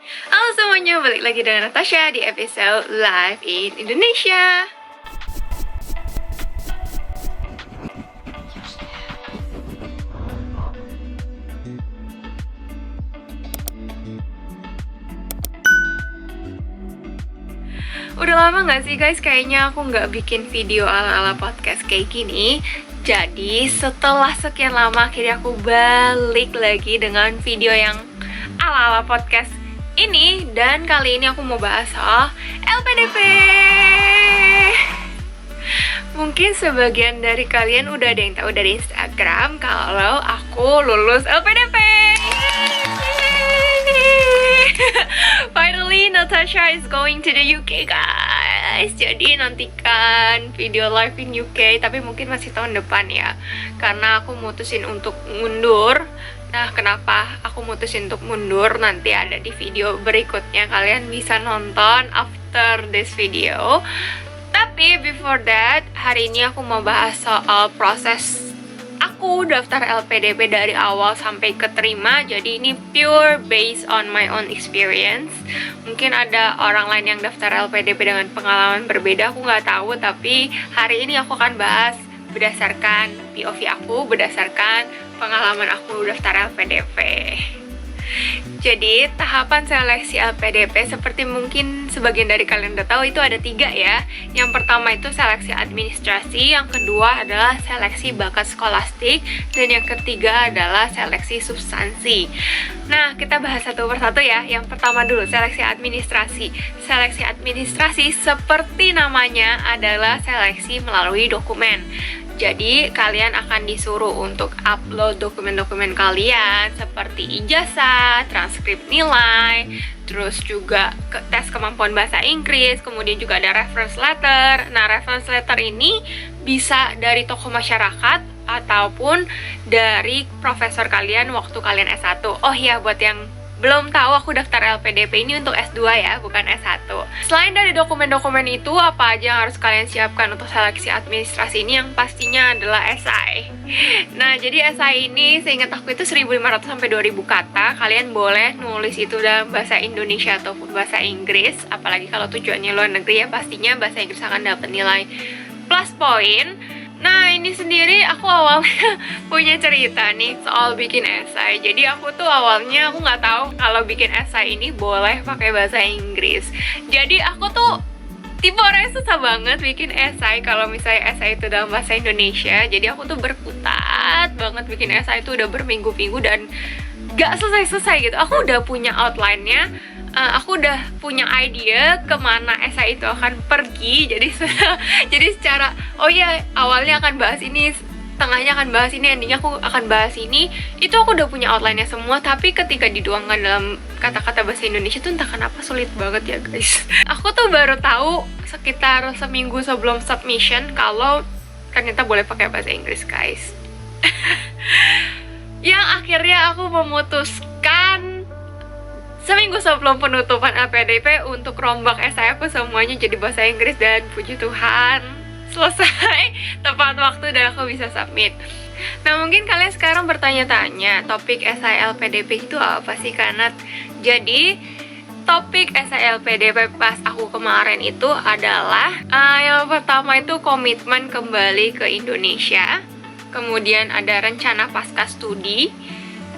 Halo semuanya, balik lagi dengan Natasha di episode Live in Indonesia. Udah lama gak sih guys, kayaknya aku gak bikin video ala-ala podcast kayak gini. Jadi setelah sekian lama akhirnya aku balik lagi dengan video yang ala-ala podcast ini. Dan kali ini aku mau bahas soal LPDP. Mungkin sebagian dari kalian udah ada yang tahu dari Instagram kalau aku lulus LPDP. Finally, Natasha is going to the UK, guys. Jadi nantikan video live in UK, tapi mungkin masih tahun depan ya. Karena aku mutusin untuk mundur. Nah, kenapa aku mutusin untuk mundur? Nanti ada di video berikutnya. Kalian bisa nonton after this video. Tapi before that, hari ini aku mau bahas soal proses aku daftar LPDP dari awal sampai keterima. Jadi ini pure based on my own experience. Mungkin ada orang lain yang daftar LPDP dengan pengalaman berbeda, aku nggak tahu. Tapi hari ini aku akan bahas berdasarkan POV aku, berdasarkan pengalaman aku daftar LPDP. Jadi tahapan seleksi LPDP seperti mungkin sebagian dari kalian udah tahu itu ada 3 ya. Yang pertama itu seleksi administrasi, yang kedua adalah seleksi bakat skolastik, dan yang ketiga adalah seleksi substansi. Nah, kita bahas satu persatu ya. Yang pertama dulu, seleksi administrasi. Seleksi administrasi seperti namanya adalah seleksi melalui dokumen. Jadi kalian akan disuruh untuk upload dokumen-dokumen kalian seperti ijazah, transkrip nilai, terus juga tes kemampuan bahasa Inggris, kemudian juga ada reference letter. Nah, reference letter ini bisa dari tokoh masyarakat ataupun dari profesor kalian waktu kalian S1. Oh iya, buat yang belum tahu, aku daftar LPDP ini untuk S2 ya, bukan S1. Selain dari dokumen-dokumen itu, apa aja yang harus kalian siapkan untuk seleksi administrasi ini? Yang pastinya adalah esai. Nah, jadi esai ini seingat aku itu 1.500 sampai 2.000 kata. Kalian boleh nulis itu dalam bahasa Indonesia ataupun bahasa Inggris. Apalagi kalau tujuannya luar negeri ya, pastinya bahasa Inggris akan dapat nilai plus point. Nah, ini sendiri aku awalnya punya cerita nih soal bikin esai. Jadi aku tuh awalnya aku nggak tahu kalau bikin esai ini boleh pakai bahasa Inggris. Jadi aku tuh tipe orangnya susah banget bikin esai kalau misalnya esai itu dalam bahasa Indonesia. Jadi aku tuh berkutat banget bikin esai itu udah berminggu-minggu dan gak selesai-selesai gitu. Aku udah punya outline-nya, aku udah punya idea kemana esai itu akan pergi. Jadi secara oh ya awalnya akan bahas ini, tengahnya akan bahas ini, endingnya aku akan bahas ini. Itu aku udah punya outline-nya semua. Tapi ketika diduangkan dalam kata-kata bahasa Indonesia tuh entah kenapa sulit banget ya guys. Aku tuh baru tahu sekitar seminggu sebelum submission kalau ternyata boleh pakai bahasa Inggris guys. Yang akhirnya aku memutuskan seminggu sebelum penutupan LPDP untuk rombak esai aku semuanya jadi bahasa Inggris, dan puji Tuhan selesai tepat waktu dan aku bisa submit. Nah, mungkin kalian sekarang bertanya-tanya topik esai LPDP itu apa sih Kanat? Jadi topik esai LPDP pas aku kemarin itu adalah yang pertama itu komitmen kembali ke Indonesia, kemudian ada rencana pasca studi,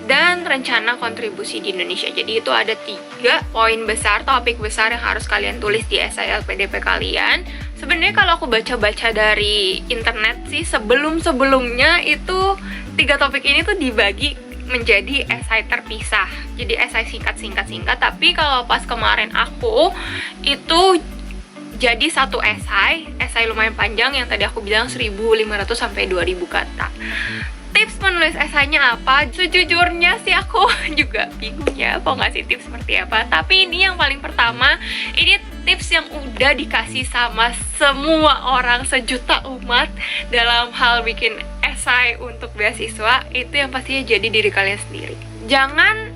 dan rencana kontribusi di Indonesia. Jadi itu ada 3 poin besar, topik besar yang harus kalian tulis di esai LPDP kalian. Sebenarnya kalau aku baca-baca dari internet sih, sebelum-sebelumnya itu 3 topik ini tuh dibagi menjadi esai terpisah. Jadi esai singkat-singkat. Tapi kalau pas kemarin aku itu jadi satu esai lumayan panjang yang tadi aku bilang 1.500 sampai 2.000 kata. Tips menulis esainya apa? Sejujurnya sih aku juga bingung ya mau ngasih tips seperti apa. Tapi ini yang paling pertama, ini tips yang udah dikasih sama semua orang sejuta umat dalam hal bikin esai untuk beasiswa. Itu yang pastinya jadi diri kalian sendiri. Jangan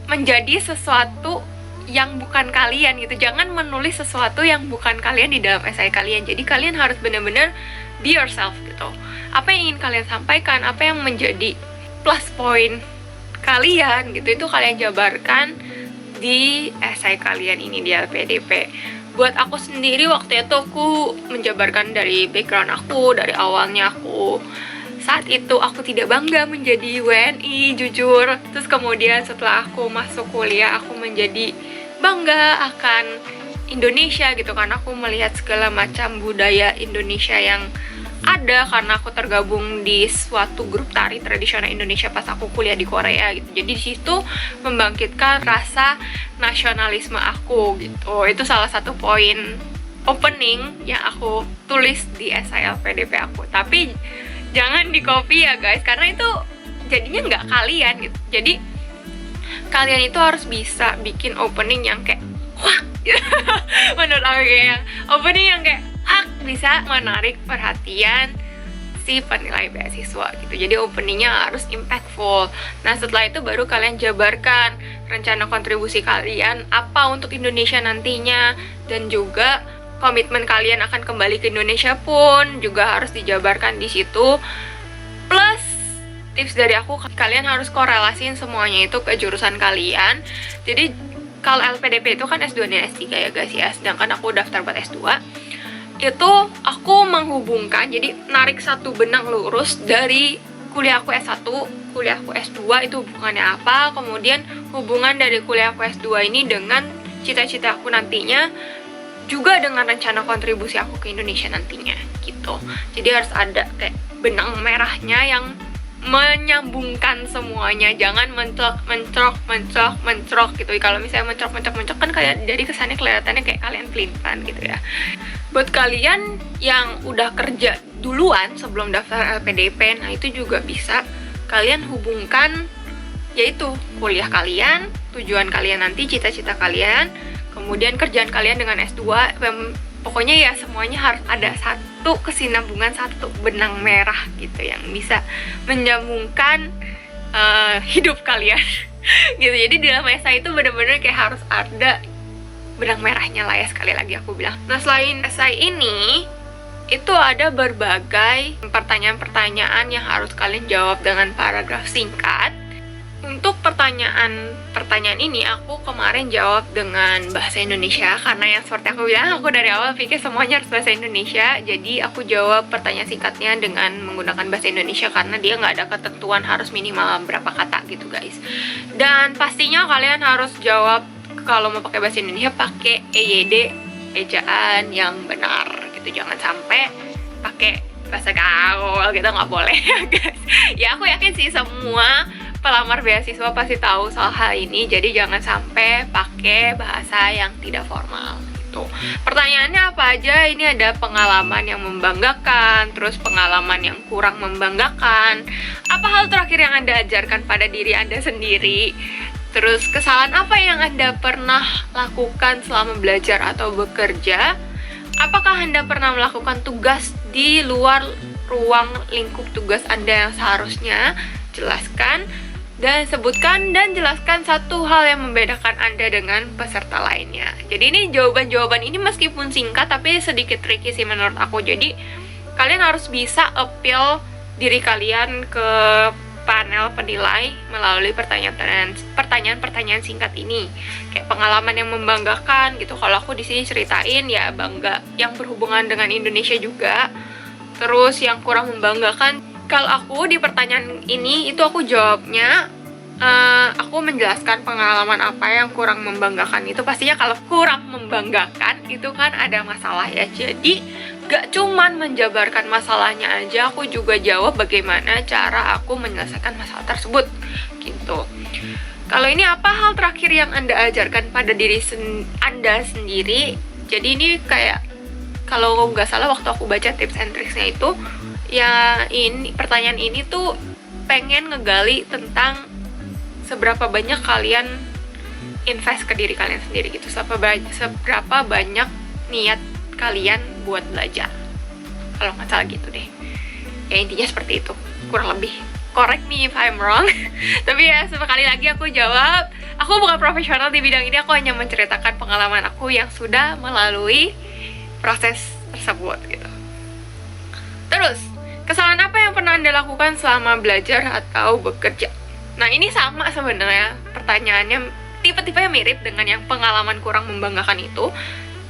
menjadi sesuatu yang bukan kalian gitu. Jangan menulis sesuatu yang bukan kalian di dalam esai kalian. Jadi kalian harus benar-benar be yourself gitu. Apa yang ingin kalian sampaikan, apa yang menjadi plus point kalian gitu, itu kalian jabarkan di esai kalian ini di LPDP. Buat aku sendiri waktu itu aku menjabarkan dari background aku, dari awalnya aku saat itu aku tidak bangga menjadi WNI, jujur. Terus kemudian setelah aku masuk kuliah, aku menjadi bangga akan Indonesia gitu, karena aku melihat segala macam budaya Indonesia yang ada karena aku tergabung di suatu grup tari tradisional Indonesia pas aku kuliah di Korea gitu. Jadi di situ membangkitkan rasa nasionalisme aku gitu. Itu salah satu poin opening yang aku tulis di esai LPDP aku. Tapi jangan di copy ya guys, karena itu jadinya nggak kalian gitu. Jadi kalian itu harus bisa bikin opening yang kayak wah gitu. Menurut aku kayak opening yang kayak bisa menarik perhatian si penilai beasiswa gitu. Jadi openingnya harus impactful. Nah setelah itu baru kalian jabarkan rencana kontribusi kalian apa untuk Indonesia nantinya, dan juga komitmen kalian akan kembali ke Indonesia pun juga harus dijabarkan di situ. Plus tips dari aku, kalian harus korelasiin semuanya itu ke jurusan kalian. Jadi kalau LPDP itu kan S2 dan S3 ya guys ya, sedangkan aku daftar buat S2. Itu aku menghubungkan, jadi narik satu benang lurus dari kuliah aku S1, kuliah aku S2 itu hubungannya apa, kemudian hubungan dari kuliah aku S2 ini dengan cita-cita aku nantinya, juga dengan rencana kontribusi aku ke Indonesia nantinya gitu. Jadi harus ada kayak benang merahnya yang menyambungkan semuanya, jangan mencrok gitu. Kalau misalnya mencrok kan kayak jadi kesannya kelihatannya kayak kalian pelin-pelan gitu ya. Buat kalian yang udah kerja duluan sebelum daftar LPDP, nah itu juga bisa kalian hubungkan, yaitu kuliah kalian, tujuan kalian nanti, cita-cita kalian, kemudian kerjaan kalian dengan S2. Pokoknya ya semuanya harus ada satu kesinambungan, satu benang merah gitu yang bisa menyambungkan hidup kalian gitu. Jadi dalam esai itu bener-bener kayak harus ada benang merahnya lah ya, sekali lagi aku bilang. Nah selain esai ini, itu ada berbagai pertanyaan-pertanyaan yang harus kalian jawab dengan paragraf singkat. Untuk pertanyaan ini aku kemarin jawab dengan bahasa Indonesia, karena yang seperti aku bilang, aku dari awal pikir semuanya harus bahasa Indonesia. Jadi aku jawab pertanyaan singkatnya dengan menggunakan bahasa Indonesia, karena dia nggak ada ketentuan harus minimal berapa kata gitu guys. Dan pastinya kalian harus jawab, kalau mau pakai bahasa Indonesia pakai EYD, ejaan yang benar gitu. Jangan sampai pakai bahasa gaul gitu, nggak boleh guys. Ya aku yakin sih semua pelamar beasiswa pasti tahu soal hal ini, jadi jangan sampai pakai bahasa yang tidak formal gitu. Pertanyaannya apa aja? Ini ada pengalaman yang membanggakan, terus pengalaman yang kurang membanggakan, apa hal terakhir yang Anda ajarkan pada diri Anda sendiri, terus kesalahan apa yang Anda pernah lakukan selama belajar atau bekerja, apakah Anda pernah melakukan tugas di luar ruang lingkup tugas Anda yang seharusnya, jelaskan. Dan sebutkan dan jelaskan satu hal yang membedakan Anda dengan peserta lainnya. Jadi ini jawaban-jawaban ini meskipun singkat tapi sedikit tricky sih menurut aku. Jadi kalian harus bisa appeal diri kalian ke panel penilai melalui pertanyaan-pertanyaan singkat ini. Kayak pengalaman yang membanggakan gitu. Kalau aku di sini ceritain ya bangga yang berhubungan dengan Indonesia juga. Terus yang kurang membanggakan, kalau aku di pertanyaan ini itu aku jawabnya aku menjelaskan pengalaman apa yang kurang membanggakan. Itu pastinya kalau kurang membanggakan itu kan ada masalah ya. Jadi gak cuman menjabarkan masalahnya aja, aku juga jawab bagaimana cara aku menyelesaikan masalah tersebut gitu. Kalau ini apa hal terakhir yang Anda ajarkan pada diri Anda sendiri. Jadi ini kayak kalau nggak salah waktu aku baca tips and tricksnya itu ya, ini pertanyaan ini tuh pengen ngegali tentang seberapa banyak kalian invest ke diri kalian sendiri gitu, seberapa banyak niat kalian buat belajar, kalau nggak salah gitu deh ya. Intinya seperti itu kurang lebih, correct me if I'm wrong. Tapi ya sekali lagi aku jawab, aku bukan profesional di bidang ini, aku hanya menceritakan pengalaman aku yang sudah melalui proses tersebut gitu. Terus kesalahan apa yang pernah Anda lakukan selama belajar atau bekerja? Nah ini sama sebenarnya pertanyaannya tipe-tipenya mirip dengan yang pengalaman kurang membanggakan itu.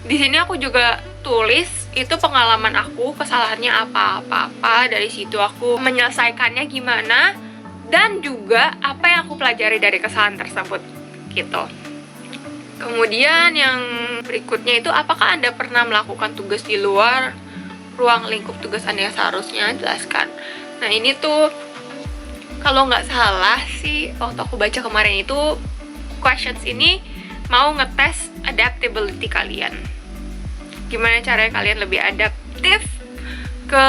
Di sini aku juga tulis itu pengalaman aku, kesalahannya apa-apa, dari situ aku menyelesaikannya gimana, dan juga apa yang aku pelajari dari kesalahan tersebut gitu. Kemudian yang berikutnya itu, apakah Anda pernah melakukan tugas di luar ruang lingkup tugas Anda yang seharusnya? Jelaskan. Nah ini tuh kalau nggak salah sih waktu aku baca kemarin itu, questions ini mau ngetes adaptability kalian. Gimana caranya kalian lebih adaptif ke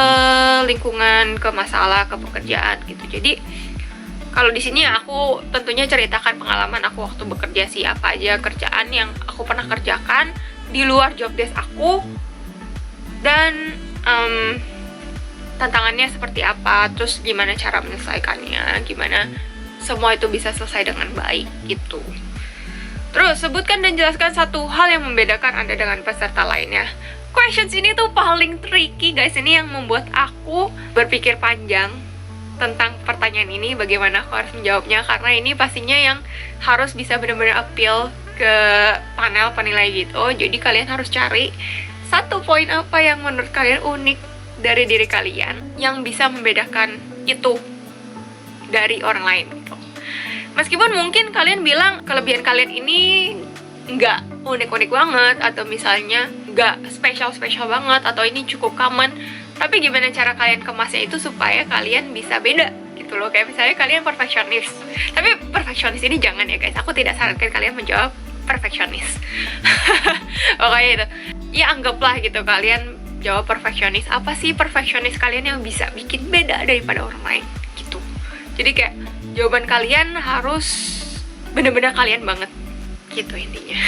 lingkungan, ke masalah, ke pekerjaan gitu. Jadi kalau di sini aku tentunya ceritakan pengalaman aku waktu bekerja sih, apa aja kerjaan yang aku pernah kerjakan di luar job desk aku, dan tantangannya seperti apa, terus gimana cara menyelesaikannya, gimana semua itu bisa selesai dengan baik gitu. Terus, sebutkan dan jelaskan satu hal yang membedakan Anda dengan peserta lainnya. Questions ini tuh paling tricky guys, ini yang membuat aku berpikir panjang tentang pertanyaan ini, bagaimana aku harus menjawabnya, karena ini pastinya yang harus bisa benar-benar appeal ke panel penilai gitu. Jadi kalian harus cari satu poin apa yang menurut kalian unik dari diri kalian, yang bisa membedakan itu dari orang lain gitu. Meskipun mungkin kalian bilang kelebihan kalian ini nggak unik-unik banget, atau misalnya nggak spesial-spesial banget, atau ini cukup common, tapi gimana cara kalian kemasnya itu supaya kalian bisa beda gitu loh. Kayak misalnya kalian perfeksionis, tapi perfeksionis ini jangan ya guys, aku tidak sarankan kalian menjawab perfeksionis. Pokoknya itu, ya anggaplah gitu kalian jawab perfeksionis. Apa sih perfeksionis kalian yang bisa bikin beda daripada orang lain gitu. Jadi kayak jawaban kalian harus bener-bener kalian banget gitu intinya.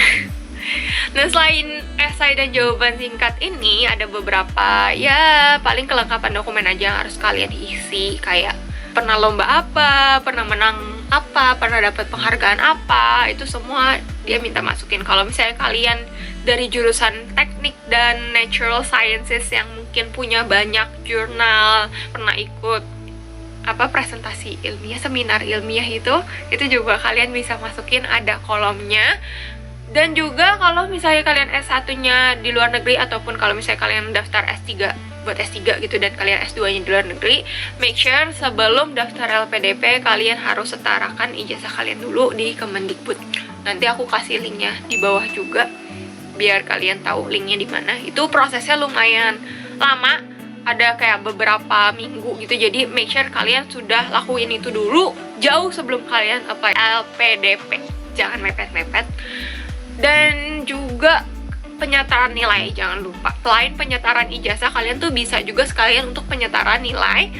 Nah selain esai dan jawaban singkat ini, ada beberapa ya paling kelengkapan dokumen aja yang harus kalian isi. Kayak pernah lomba apa, pernah menang apa, pernah dapat penghargaan apa, itu semua dia minta masukin. Kalau misalnya kalian dari jurusan teknik dan natural sciences yang mungkin punya banyak jurnal, pernah ikut presentasi ilmiah, seminar ilmiah, itu juga kalian bisa masukin, ada kolomnya. Dan juga kalau misalnya kalian S1-nya di luar negeri, ataupun kalau misalnya kalian daftar S3 buat S3 gitu dan kalian S2-nya di luar negeri, make sure sebelum daftar LPDP kalian harus setarakan ijazah kalian dulu di Kemendikbud. Nanti aku kasih linknya di bawah juga biar kalian tahu linknya di mana. Itu prosesnya lumayan lama, ada kayak beberapa minggu gitu. Jadi make sure kalian sudah lakuin itu dulu jauh sebelum kalian apply LPDP. Jangan mepet-mepet. Dan juga penyetaraan nilai, jangan lupa. Selain penyetaraan ijazah, kalian tuh bisa juga sekalian untuk penyetaraan nilai.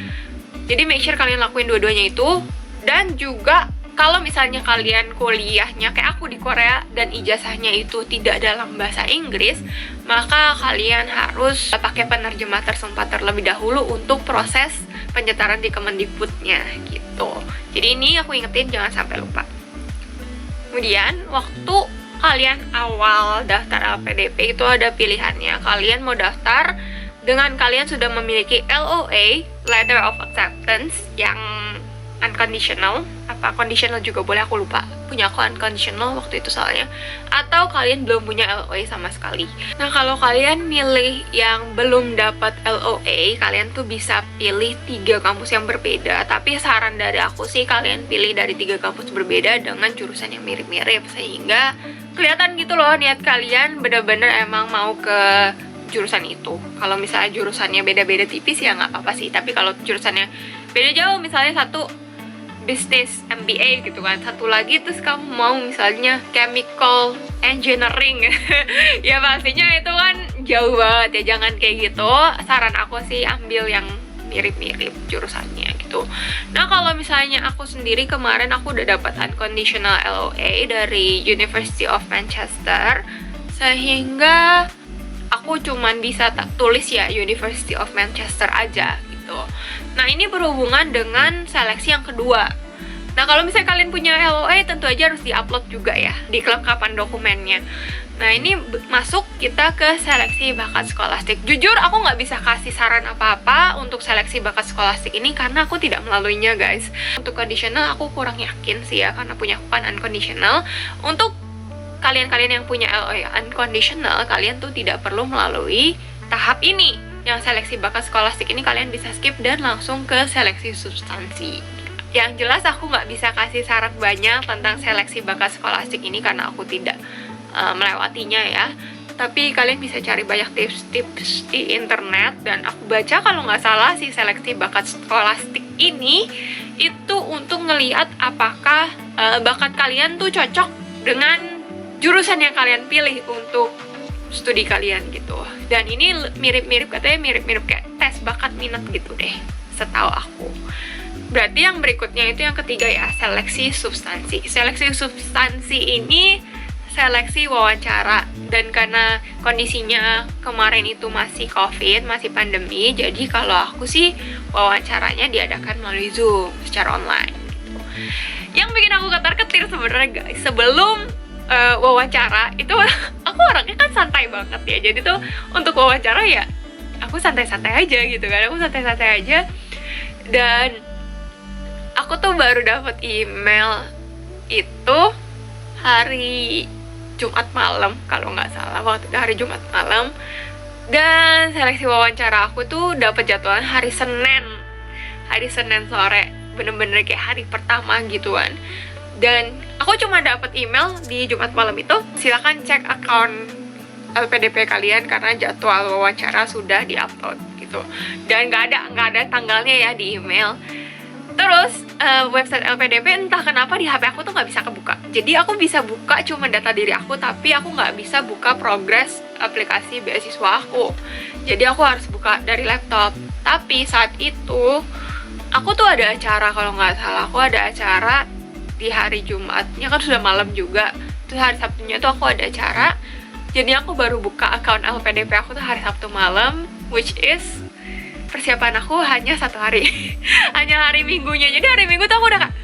Jadi make sure kalian lakuin dua-duanya itu. Dan juga kalau misalnya kalian kuliahnya kayak aku di Korea dan ijazahnya itu tidak dalam bahasa Inggris, maka kalian harus pakai penerjemah tersumpah terlebih dahulu untuk proses penyetaraan di Kemendikbudnya gitu. Jadi ini aku ingetin jangan sampai lupa. Kemudian waktu kalian awal daftar LPDP itu ada pilihannya. Kalian mau daftar dengan kalian sudah memiliki LOA, Letter of Acceptance, yang unconditional, apa conditional juga boleh, aku lupa. Punya aku unconditional waktu itu soalnya. Atau kalian belum punya LOA sama sekali. Nah kalau kalian milih yang belum dapat LOA, kalian tuh bisa pilih 3 kampus yang berbeda. Tapi saran dari aku sih kalian pilih dari 3 kampus berbeda dengan jurusan yang mirip-mirip, sehingga kelihatan gitu loh niat kalian bener-bener emang mau ke jurusan itu. Kalau misalnya jurusannya beda-beda tipis ya nggak apa-apa sih. Tapi kalau jurusannya beda jauh, misalnya satu business MBA gitu kan, satu lagi terus kamu mau misalnya chemical engineering ya pastinya itu kan jauh banget ya, jangan kayak gitu. Saran aku sih ambil yang mirip-mirip jurusannya gitu. Nah kalau misalnya aku sendiri kemarin aku udah dapat unconditional LOA dari University of Manchester, sehingga aku cuman bisa tulis ya University of Manchester aja gitu. Nah ini berhubungan dengan seleksi yang kedua. Nah kalau misalnya kalian punya LOA tentu aja harus diupload juga ya di kelengkapan dokumennya. Nah ini masuk kita ke seleksi bakat skolastik. Jujur aku nggak bisa kasih saran apa-apa untuk seleksi bakat skolastik ini karena aku tidak melaluinya guys. Untuk conditional aku kurang yakin sih ya, karena punya aku kan unconditional. Untuk kalian-kalian yang punya LOA unconditional, kalian tuh tidak perlu melalui tahap ini. Yang seleksi bakat skolastik ini kalian bisa skip dan langsung ke seleksi substansi. Yang jelas aku nggak bisa kasih saran banyak tentang seleksi bakat skolastik ini karena aku tidak melewatinya ya. Tapi kalian bisa cari banyak tips-tips di internet, dan aku baca kalau nggak salah si seleksi bakat skolastik ini itu untuk ngelihat apakah bakat kalian tuh cocok dengan jurusan yang kalian pilih untuk studi kalian gitu. Dan ini mirip-mirip, katanya mirip-mirip kayak tes bakat minat gitu deh, setahu aku. Berarti yang berikutnya itu yang ketiga ya, seleksi substansi. Seleksi substansi ini seleksi wawancara, dan karena kondisinya kemarin itu masih COVID, masih pandemi, jadi kalau aku sih wawancaranya diadakan melalui Zoom secara online gitu. Yang bikin aku ketar-ketir sebenarnya guys, sebelum wawancara itu aku orangnya kan santai banget ya, jadi tuh untuk wawancara ya aku santai-santai aja gitu kan, aku santai-santai aja. Dan aku tuh baru dapet email itu hari Jumat malam kalau nggak salah, waktu itu hari Jumat malam. Dan seleksi wawancara aku tuh dapat jadwalan hari Senin sore, bener-bener kayak hari pertama gituan. Dan aku cuma dapat email di Jumat malam itu, silakan cek akun LPDP kalian karena jadwal wawancara sudah diupload gitu. Dan nggak ada tanggalnya ya di email. Terus website LPDP entah kenapa di HP aku tuh nggak bisa kebuka. Jadi aku bisa buka cuma data diri aku, tapi aku nggak bisa buka progres aplikasi beasiswa aku. Jadi aku harus buka dari laptop. Tapi saat itu aku tuh ada acara, kalau nggak salah aku ada acara di hari Jumatnya kan sudah malam juga. Terus hari Sabtunya tuh aku ada acara. Jadi aku baru buka akun LPDP aku tuh hari Sabtu malam, which is persiapan aku hanya 1 hari. Hanya hari Minggunya. Jadi hari Minggu tuh aku udah kayak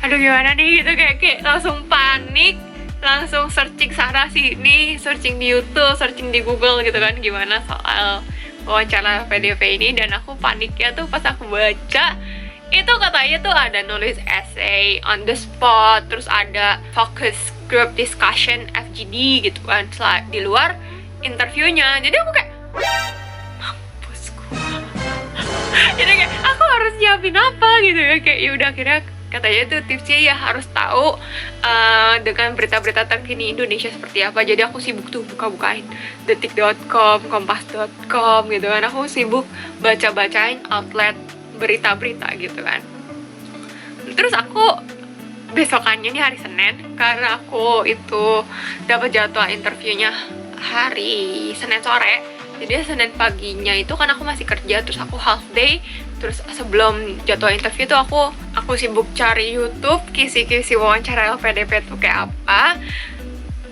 aduh gimana nih gitu, kayak langsung panik, langsung searching sana sini, searching di YouTube, searching di Google gitu kan, gimana soal wawancara PDP ini. Dan aku paniknya tuh pas aku baca itu katanya tuh ada nulis essay on the spot, terus ada focus group discussion FGD gitu kan di luar interviewnya. Jadi aku kayak mampusku. Jadi kayak aku harus nyiapin apa gitu ya, kayak ya udah akhirnya katanya tuh tipsnya ya harus tahu dengan berita-berita terkini Indonesia seperti apa. Jadi aku sibuk tuh buka-bukain detik.com, kompas.com gitu kan. Aku sibuk baca-bacain outlet berita-berita gitu kan. Terus aku besokannya nih hari Senin, karena aku itu dapat jadwal interviewnya hari Senin sore. Jadi Senin paginya itu kan aku masih kerja, terus aku half day. Terus sebelum jadwal interview tuh aku sibuk cari YouTube kisi-kisi wawancara LPDP tuh kayak apa.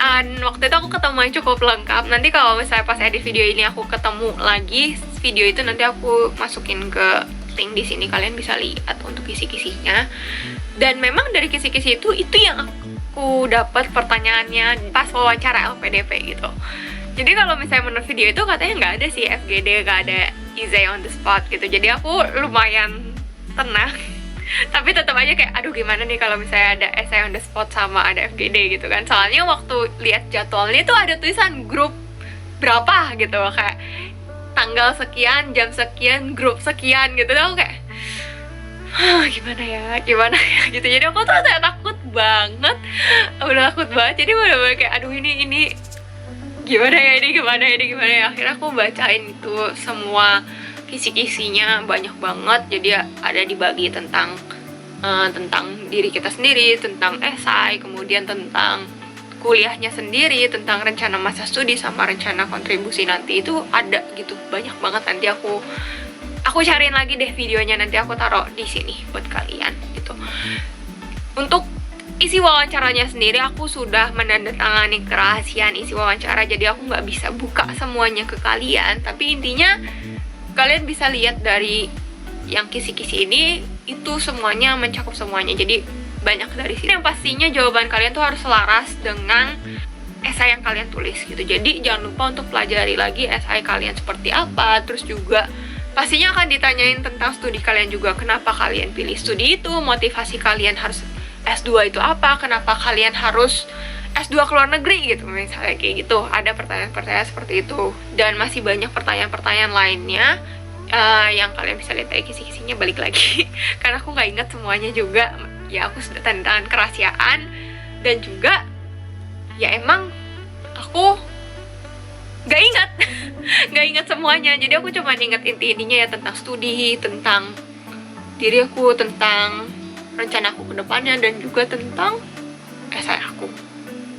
Dan waktu itu aku ketemu yang cukup lengkap. Nanti kalau misalnya pas edit video ini aku ketemu lagi video itu, nanti aku masukin ke link di sini, kalian bisa lihat untuk kisi-kisinya. Dan memang dari kisi-kisi itu yang aku dapat pertanyaannya pas wawancara LPDP gitu. Jadi kalau misalnya menurut video itu katanya nggak ada sih FGD, nggak ada essay on the spot gitu. Jadi aku lumayan tenang. Tapi tetap aja kayak aduh gimana nih kalau misalnya ada essay on the spot sama ada FGD gitu kan. Soalnya waktu lihat jadwalnya itu ada tulisan grup berapa gitu, kayak tanggal sekian, jam sekian, grup sekian gitu. Dan aku kayak gimana ya gitu. Jadi aku tuh kayak takut banget, udah takut banget. Jadi bener-bener kayak aduh ini gimana ya. Akhirnya aku bacain itu semua kisi-kisinya, banyak banget. Jadi ada dibagi tentang diri kita sendiri, tentang esai, kemudian tentang kuliahnya sendiri, tentang rencana masa studi sama rencana kontribusi nanti, itu ada gitu, banyak banget. Nanti aku cariin lagi deh videonya, nanti aku taruh di sini buat kalian gitu. Untuk isi wawancaranya sendiri aku sudah menandatangani kerahasiaan isi wawancara, jadi aku nggak bisa buka semuanya ke kalian. Tapi intinya kalian bisa lihat dari yang kisi-kisi ini, itu semuanya mencakup semuanya. Jadi banyak dari sini. Yang pastinya jawaban kalian tuh harus selaras dengan esai yang kalian tulis gitu. Jadi jangan lupa untuk pelajari lagi esai kalian seperti apa. Terus juga pastinya akan ditanyain tentang studi kalian juga. Kenapa kalian pilih studi itu, motivasi kalian harus S2 itu apa, kenapa kalian harus S2 ke luar negeri gitu, misalnya kayak gitu. Ada pertanyaan-pertanyaan seperti itu. Dan masih banyak pertanyaan-pertanyaan lainnya yang kalian bisa lihat kisi-kisinya balik lagi. Karena aku nggak ingat semuanya juga. Ya aku sudah tanda tangan kerahasiaan. Dan juga ya emang aku nggak ingat nggak ingat semuanya. Jadi aku cuma ingat inti-intinya ya, tentang studi, tentang diri aku, tentang rencana aku ke depannya, dan juga tentang esai aku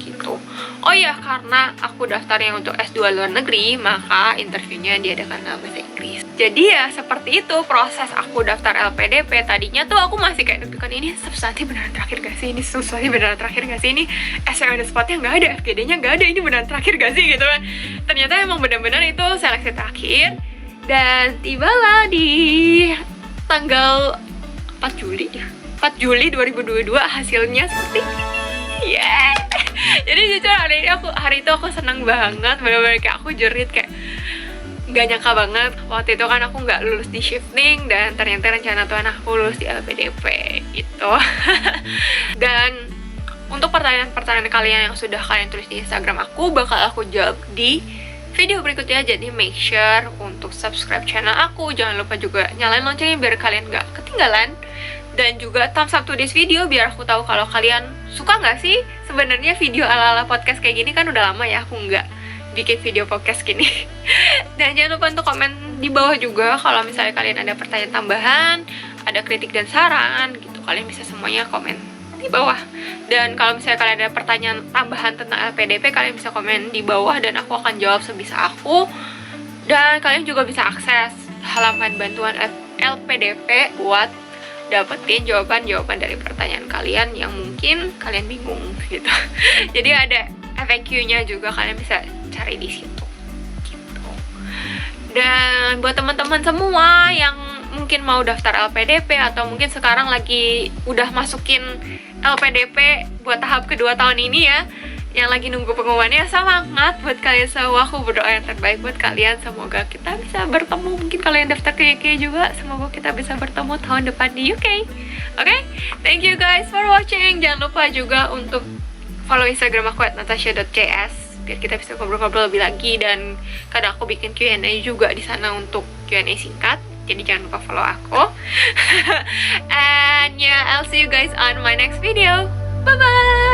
gitu. Oh iya, karena aku daftarnya untuk S2 luar negeri, maka interviewnya diadakan dalam bahasa Inggris. Jadi ya seperti itu proses aku daftar LPDP. Tadinya tuh aku masih kayak deg-degan, ini substansi beneran terakhir gak sih? Ini substansi beneran terakhir gak sih? Ini essay on the spot-nya gak ada, FGD-nya gak ada, ini beneran terakhir gak sih? Gitu kan. Ternyata emang benar-benar itu seleksi terakhir. Dan tibalah di tanggal 4 Juli 2022 hasilnya seperti ini. Yeah. Jadi jujur hari itu aku senang banget, bener-bener kayak aku jerit, kayak gak nyangka banget. Waktu itu kan aku nggak lulus di shifting, dan ternyata rencana Tuhan aku lulus di LPDP gitu. Dan untuk pertanyaan-pertanyaan kalian yang sudah kalian tulis di Instagram aku, bakal aku jawab di video berikutnya. Jadi make sure untuk subscribe channel aku, jangan lupa juga nyalain loncengnya biar kalian gak ketinggalan. Dan juga thumbs up to this video biar aku tahu kalau kalian suka nggak sih sebenarnya video ala-ala podcast kayak gini. Kan udah lama ya aku nggak bikin video podcast gini. Dan jangan lupa untuk komen di bawah juga kalau misalnya kalian ada pertanyaan tambahan, ada kritik dan saran gitu, kalian bisa semuanya komen di bawah. Dan kalau misalnya kalian ada pertanyaan tambahan tentang LPDP, kalian bisa komen di bawah dan aku akan jawab sebisa aku. Dan kalian juga bisa akses halaman bantuan LPDP buat dapetin jawaban-jawaban dari pertanyaan kalian yang mungkin kalian bingung gitu. Jadi ada FAQ-nya juga, kalian bisa cari di situ gitu. Dan buat teman-teman semua yang mungkin mau daftar LPDP atau mungkin sekarang lagi udah masukin LPDP buat tahap kedua tahun ini ya, yang lagi nunggu pengumumannya, semangat buat kalian semua. Aku berdoa yang terbaik buat kalian. Semoga kita bisa bertemu. Mungkin kalian daftar ke UK juga, semoga kita bisa bertemu tahun depan di UK. Oke? Thank you guys for watching. Jangan lupa juga untuk follow Instagram aku @natasha.cs biar kita bisa ngobrol-ngobrol lebih lagi. Dan kadang aku bikin Q&A juga di sana untuk Q&A singkat. Jadi jangan lupa follow aku. And yeah, I'll see you guys on my next video. Bye-bye!